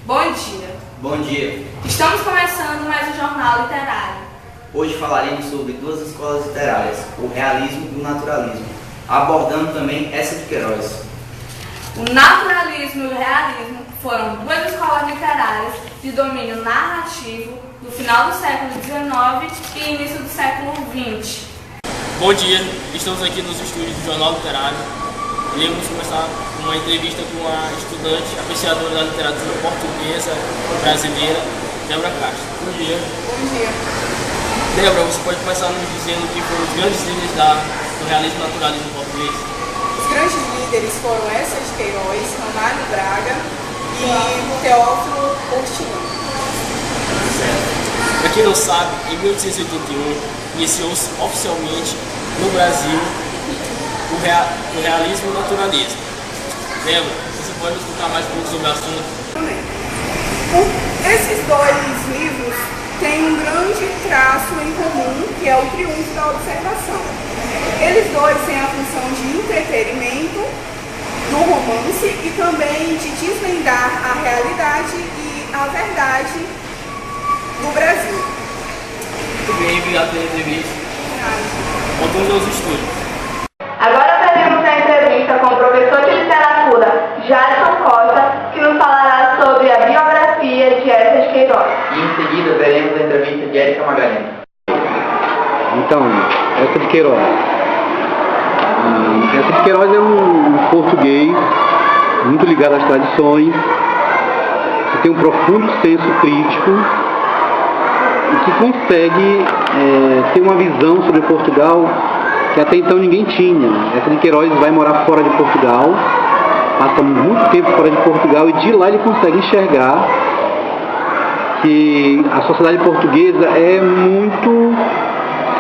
Bom dia. Bom dia. Estamos começando mais um jornal literário. Hoje falaremos sobre duas escolas literárias, o realismo e o naturalismo, abordando também essa de Queiroz. O naturalismo e o realismo foram duas escolas literárias de domínio narrativo do final do século XIX e início do século XX. Bom dia, estamos aqui nos estúdios do Jornal Literário. Iremos começar uma entrevista com a estudante, apreciadora da literatura portuguesa brasileira, Débora Castro. Bom dia. Bom dia. Débora, você pode começar nos dizendo que foram os grandes líderes do realismo e naturalismo português? Os grandes líderes foram Eça de Queiroz, Ramalho Braga e Teófilo Portinho. Certo. Para quem não sabe, em 1881 iniciou-se oficialmente no Brasil o realismo e o naturalismo. Débora, você pode nos contar mais um pouco sobre o assunto? Esses dois livros têm um grande traço em comum, que é o triunfo da observação. Eles dois têm a função de entretenimento do romance e também de desvendar a realidade e a verdade do Brasil. Muito bem, obrigado pela entrevista. Voltamos aos estúdios. Agora teremos a entrevista com o professor de literatura, Jadson Costa, que nos falará sobre a biografia de Eça de Queiroz. E em seguida veremos a entrevista de Érica Magalhães. Então, Eça de Queiroz. Eça de Queiroz é um português muito ligado às tradições, que tem um profundo senso crítico e que consegue ter uma visão sobre Portugal que até então ninguém tinha. Eça de Queiroz vai morar fora de Portugal, passa muito tempo fora de Portugal e de lá ele consegue enxergar que a sociedade portuguesa é muito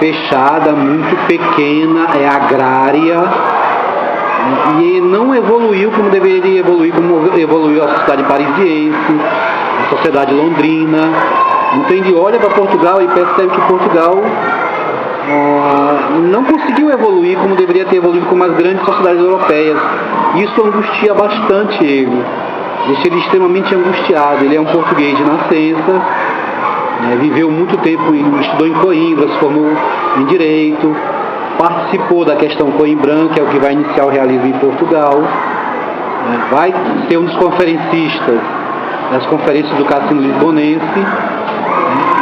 fechada, muito pequena, é agrária e não evoluiu como deveria evoluir, como evoluiu a sociedade parisiense, a sociedade londrina. Então ele olha para Portugal e percebe que Portugal não conseguiu evoluir como deveria ter evoluído como as grandes sociedades europeias. Isso angustia bastante ele, deixa ele extremamente angustiado. Ele é um português de nascença, viveu muito tempo, estudou em Coimbra, se formou em Direito, participou da questão coimbrã, que é o que vai iniciar o realismo em Portugal, vai ser um dos conferencistas das conferências do Cassino Lisbonense,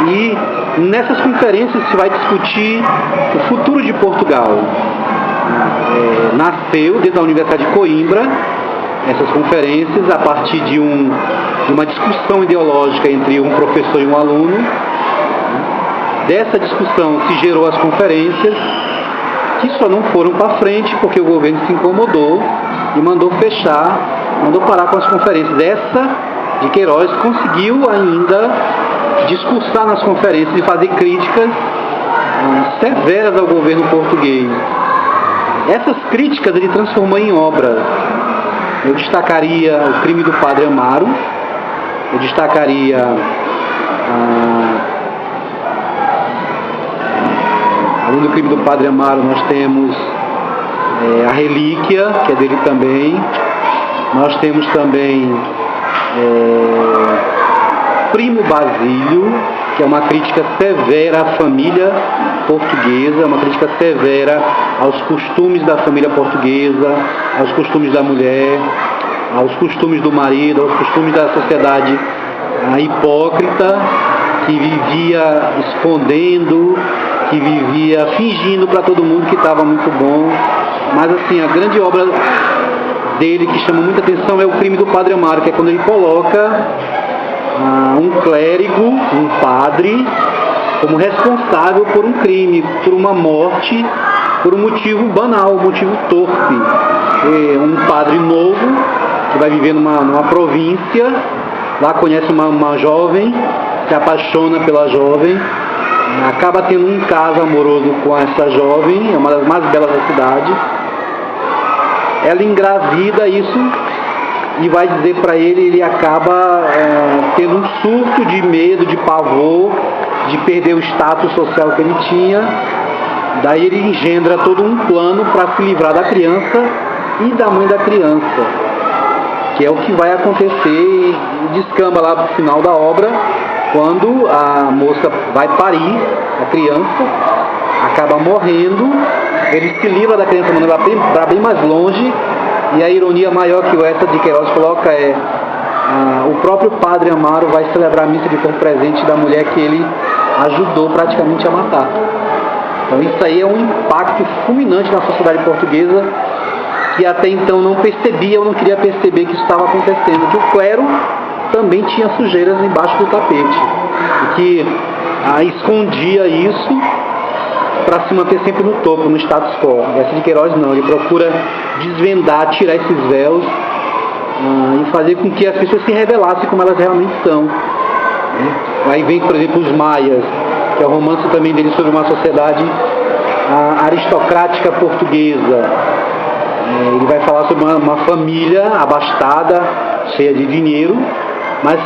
e nessas conferências se vai discutir o futuro de Portugal. Nasceu dentro da Universidade de Coimbra essas conferências a partir de uma discussão ideológica entre um professor e um aluno. Dessa discussão se gerou as conferências, que só não foram para frente porque o governo se incomodou e mandou fechar, mandou parar com as conferências. Essa de Queiroz conseguiu ainda discursar nas conferências e fazer críticas severas ao governo português. Essas críticas ele transformou em obras. Eu destacaria O Crime do Padre Amaro, eu destacaria além do Crime do Padre Amaro, nós temos A Relíquia, que é dele também. Nós temos também Primo Basílio, que é uma crítica severa à família portuguesa, uma crítica severa aos costumes da família portuguesa, aos costumes da mulher, aos costumes do marido, aos costumes da sociedade hipócrita, que vivia escondendo, que vivia fingindo para todo mundo que estava muito bom. Mas assim, a grande obra dele que chama muita atenção é O Crime do Padre Amaro, que é quando ele coloca um clérigo, um padre, como responsável por um crime, por uma morte, por um motivo banal, um motivo torpe. Um padre novo, que vai viver numa província, lá conhece uma jovem, se apaixona pela jovem, acaba tendo um caso amoroso com essa jovem, é uma das mais belas da cidade. Ela engravida isso e vai dizer para ele acaba tendo um surto de medo, de pavor, de perder o status social que ele tinha. Daí ele engendra todo um plano para se livrar da criança e da mãe da criança. que é o que vai acontecer e descamba lá pro final da obra, quando a moça vai parir a criança, acaba morrendo, ele se livra da criança, mandando ela para bem mais longe, e a ironia maior que o Essa de Queiroz coloca é o próprio Padre Amaro vai celebrar a missa de corpo presente da mulher que ele ajudou praticamente a matar. Então isso aí é um impacto fulminante na sociedade portuguesa, que até então não percebia ou não queria perceber que isso estava acontecendo, que o clero também tinha sujeiras embaixo do tapete, e que escondia isso para se manter sempre no topo, no status quo. Essa de Queiroz não, ele procura desvendar, tirar esses véus e fazer com que as pessoas se revelassem como elas realmente são. Aí vem, por exemplo, os Maias, que é o romance também dele sobre uma sociedade aristocrática portuguesa. Ele vai falar sobre uma família abastada, cheia de dinheiro, mas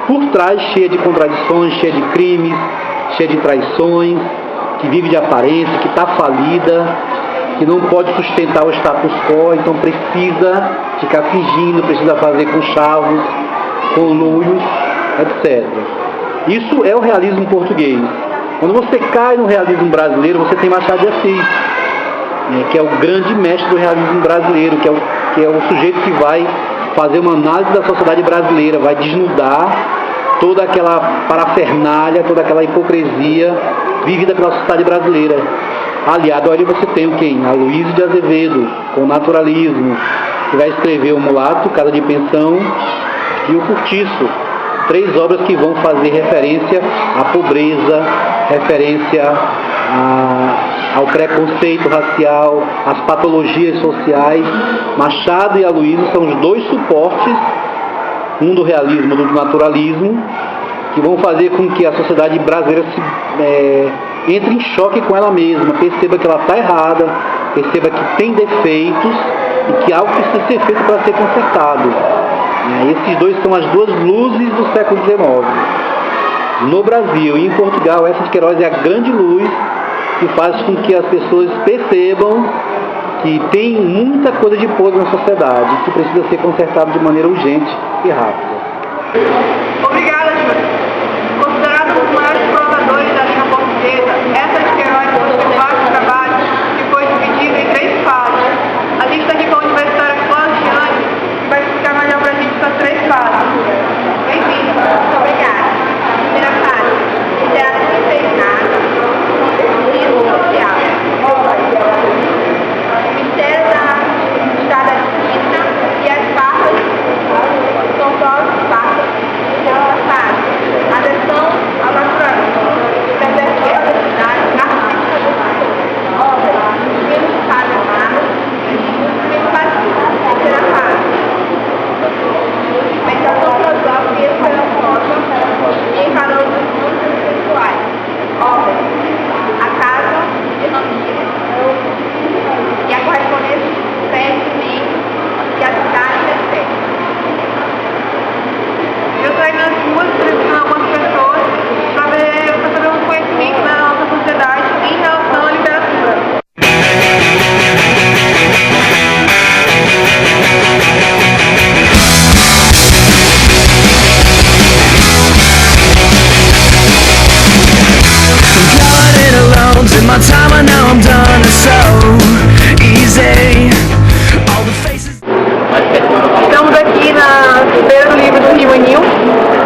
por trás cheia de contradições, cheia de crimes, cheia de traições, que vive de aparência, que está falida, que não pode sustentar o status quo, então precisa ficar fingindo, precisa fazer conchavos, conluios, etc. Isso é o realismo português. Quando você cai no realismo brasileiro, você tem Machado de Assis, que é o grande mestre do realismo brasileiro, que é o sujeito que vai fazer uma análise da sociedade brasileira, vai desnudar toda aquela parafernália, toda aquela hipocrisia vivida pela sociedade brasileira. Aliado ali você tem o quem? Aloysio de Azevedo, com o naturalismo, que vai escrever O Mulato, Casa de Pensão e O Cortiço. 3 obras que vão fazer referência à pobreza, referência ao preconceito racial, às patologias sociais. Machado e Aloysio são os 2 suportes, um do realismo, do naturalismo, que vão fazer com que a sociedade brasileira entre em choque com ela mesma, perceba que ela está errada, perceba que tem defeitos e que algo precisa ser feito para ser consertado. Esses 2 são as 2 luzes do século XIX. No Brasil e em Portugal, Essa de Queiroz é a grande luz que faz com que as pessoas percebam que tem muita coisa de podre na sociedade, que precisa ser consertado de maneira urgente e rápida. Obrigada, Júlia. Considerado um dos maiores provadores da língua portuguesa, Essa de Queiroz possui vários trabalhos que foi dividido em 3 fases. A gente está aqui com a universitária Claudiane, que vai explicar melhor para a gente essas 3 fases. Bem-vinda. Muito obrigada. Primeira fase, literatura internada, contexto social. O mistério da estrada de Quina e as farpas são só as farpas. Segunda fase, adesão ao naturalismo, percepção da cidade, artística do mundo. Obras, filmes de Padre Amaro e filmes vazio. Terceira fase, meditação filosófica e esperançosa e encarando os mundos espirituais. Obras, A Casa de Ramiro e a correspondência de Pé de Livro e a Cidade de Fé. Eu estou aí nas ruas entrevistando algumas pessoas para saber um conhecimento da nossa sociedade em relação à literatura. In my time and now I'm done, it's so easy. All the faces. Estamos aqui na Feira do Livro do Rio Anil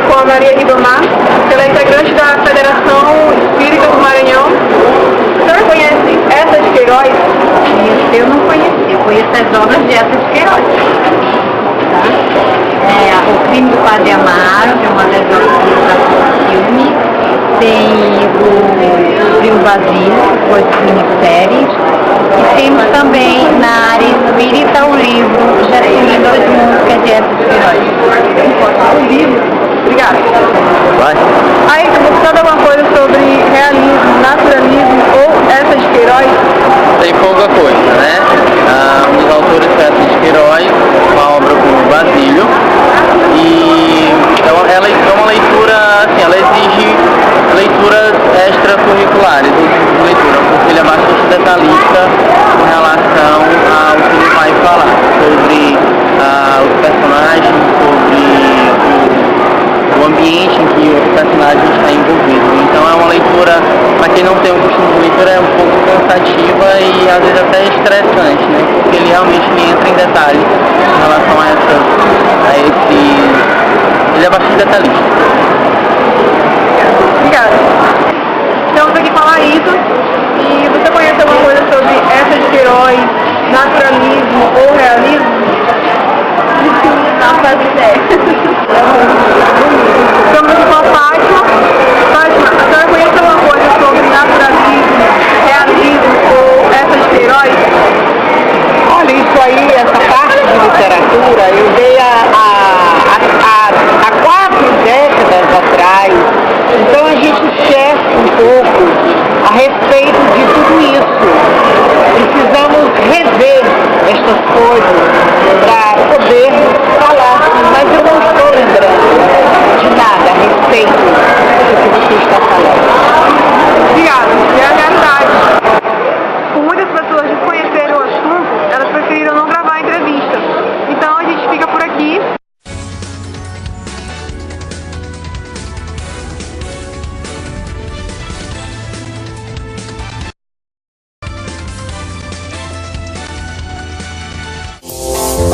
com a Maria Ribamar, ela é integrante da Federação Espírita do Maranhão. O senhor conhece Essa de Queiroz? Eu não conheci, eu conheço as obras de Essa de Queiroz. Tá? O Crime do Padre Amaro, que é uma das obras do filme. Tem o Primo Basílio, que foi de minisséries. E temos também na área espírita o livro Jardim dos Mundos, que é de Essa de Queiroz. O livro? Obrigada. Vai. Aí, você sabe alguma coisa sobre realismo, naturalismo ou Essa de Queiroz? Tem pouca coisa, né? Um dos autores foi Essa de Queiroz, uma obra com Basílio, e ela é uma leitura, assim, ela exige leituras extracurriculares, de leitura, porque ele é bastante detalhista com relação ao que ele vai falar sobre os personagens cansativa e às vezes até estressante, né? Porque ele realmente entra em detalhes em relação a esse... Ele é bastante detalhista. Obrigada. Estamos aqui com a Laísa. E você conhece alguma coisa sobre Eça de Queiroz, naturalismo ou realismo? Não faz ideia. Estamos aqui com a Fátima. Fátima, a senhora conhece alguma coisa sobre naturalismo, realismo ou Eça de Queiroz? Olha, isso aí, essa parte de literatura, eu dei há 4 décadas atrás. Então a gente esquece um pouco a respeito de tudo isso. Precisamos rever estas coisas para poder falar, mas eu não estou lembrando de nada a respeito do que você está falando. Obrigada, é a realidade. Por muitas pessoas desconhecerem o assunto, elas preferiram não gravar a entrevista. Então a gente fica por aqui.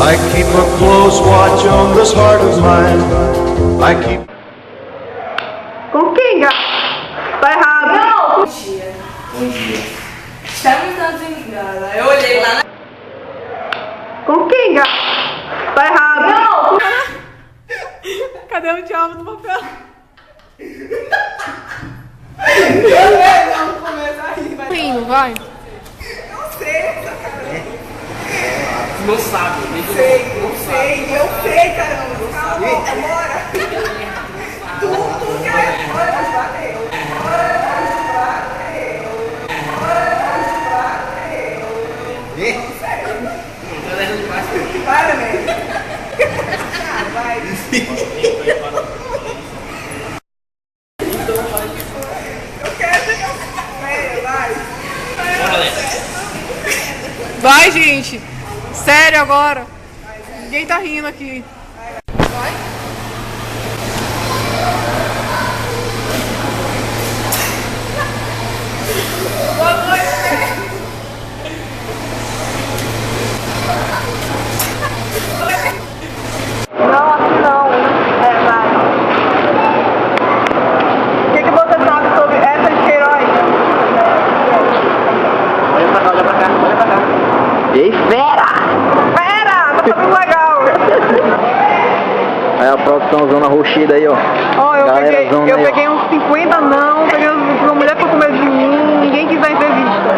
I keep a close watch on this heart of mine. I keep... Com quem, gato? Tá errado. Não! Bom dia. Bom dia. Estamos dando engano. Eu olhei lá na... Com quem, gato? Tá errado. Não! Cadê o diabo do papel? Não começa a rir, vai. Rindo, vai. Não sei, sacanagem. Não sabe. Eu sei, caramba. Calma, bora. Tu quer fora, bateu. Para, mesmo. Vai. Eu quero ver. Vai. Vai, gente. Sério agora. Ninguém tá rindo aqui. Vai. Boa noite. Não, aqui não. Vai. O que você sabe sobre Eça de Queiroz? Olha pra cá, olha pra cá, olha pra cá. Ei, fera! Pera, tá muito legal. Aí a produção zona roxida aí, ó. Ó, eu Galera, zona aí, ó. peguei uns 50 não, peguei uma mulher pra comer de mim, ninguém quis dar entrevista.